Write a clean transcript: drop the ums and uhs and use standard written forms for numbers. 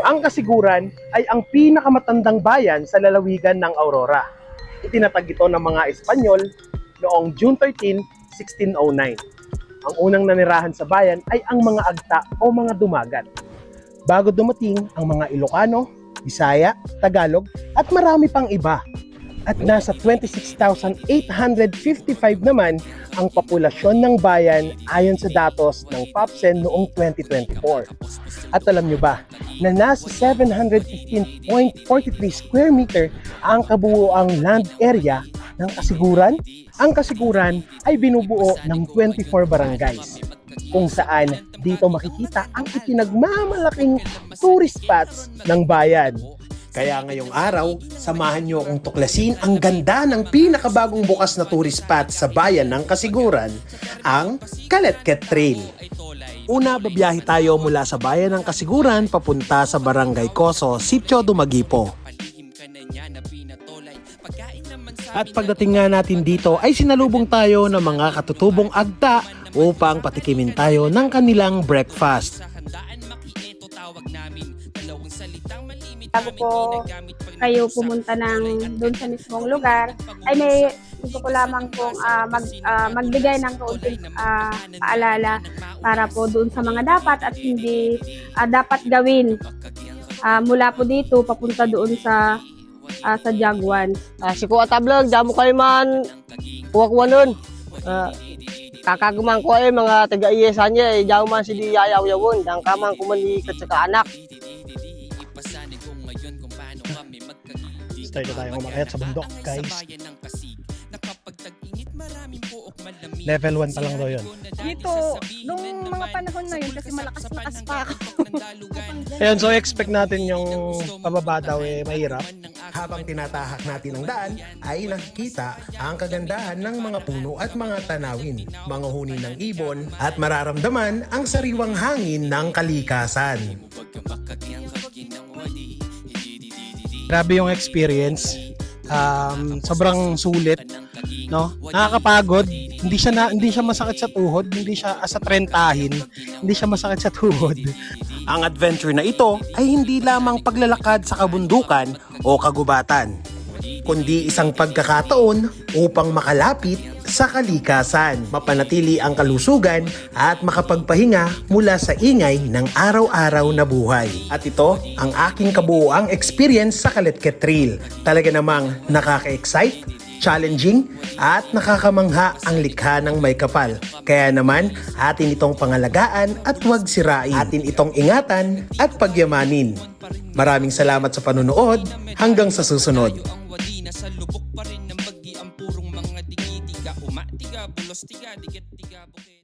Ang Kasiguran ay ang pinakamatandang bayan sa lalawigan ng Aurora. Itinatag ito ng mga Espanyol noong June 13, 1609. Ang unang nanirahan sa bayan ay ang mga Agta o mga Dumagat. Bago dumating ang mga Ilocano, Bisaya, Tagalog at marami pang iba. At nasa 26,855 naman ang populasyon ng bayan ayon sa datos ng PAPSEN noong 2024. At alam nyo ba na nasa 715.43 square meter ang kabuuang land area ng Kasiguran? Ang Kasiguran ay binubuo ng 24 barangays kung saan dito makikita ang itinagmamalaking tourist spots ng bayan. Kaya ngayong araw, samahan nyo akong tuklasin ang ganda ng pinakabagong bukas na tourist spot sa bayan ng Kasiguran, ang Kaletket Trail. Una, babiyahe tayo mula sa bayan ng Kasiguran papunta sa Barangay Coso, Sitio Dumaguipo. At pagdating nga natin dito ay sinalubong tayo ng mga katutubong Agta upang patikimin tayo ng kanilang breakfast. Bago po kayo pumunta ng doon sa mismong lugar, ay may gusto ko lamang pong magbigay ng kaunting paalala para po doon sa mga dapat at hindi dapat gawin mula po dito papunta doon sa Jaguan. Si Kuya Tablag, damo kayo man kuha-kuha nun. Kakaguman ko mga taga-iyesan niya, damo man si di yayaw-yawon, dang kamang kumanikat sa anak. Start na tayo umakyat sa bundok, guys. Level 1 pa lang daw yun. Dito, nung mga panahon na yun, kasi malakas-lakas pa ako. Ayan, so expect natin yung pababa daw mahirap. Habang tinatahak natin ang daan, ay nakikita ang kagandahan ng mga puno at mga tanawin, mga huni ng ibon, at mararamdaman ang sariwang hangin ng kalikasan. Grabe yung experience. Sobrang sulit, no? Nakakapagod. Hindi siya masakit sa tuhod, hindi siya sa trentahin, hindi siya masakit sa tuhod. Ang adventure na ito ay hindi lamang paglalakad sa kabundukan o kagubatan, kundi isang pagkakataon upang makalapit sa kalikasan, mapanatili ang kalusugan at makapagpahinga mula sa ingay ng araw-araw na buhay. At ito ang aking kabuuang experience sa Kaletket Trail. Talaga namang nakaka-excite, challenging at nakakamangha ang likha ng may kapal. Kaya naman, atin itong pangalagaan at huwag sirain. Atin itong ingatan at pagyamanin. Maraming salamat sa panonood. Hanggang sa susunod. Nasa lubok pa rin ng bagi ang purong mga digi-diga, umatiga, bulos tiga, diget-tiga, buke.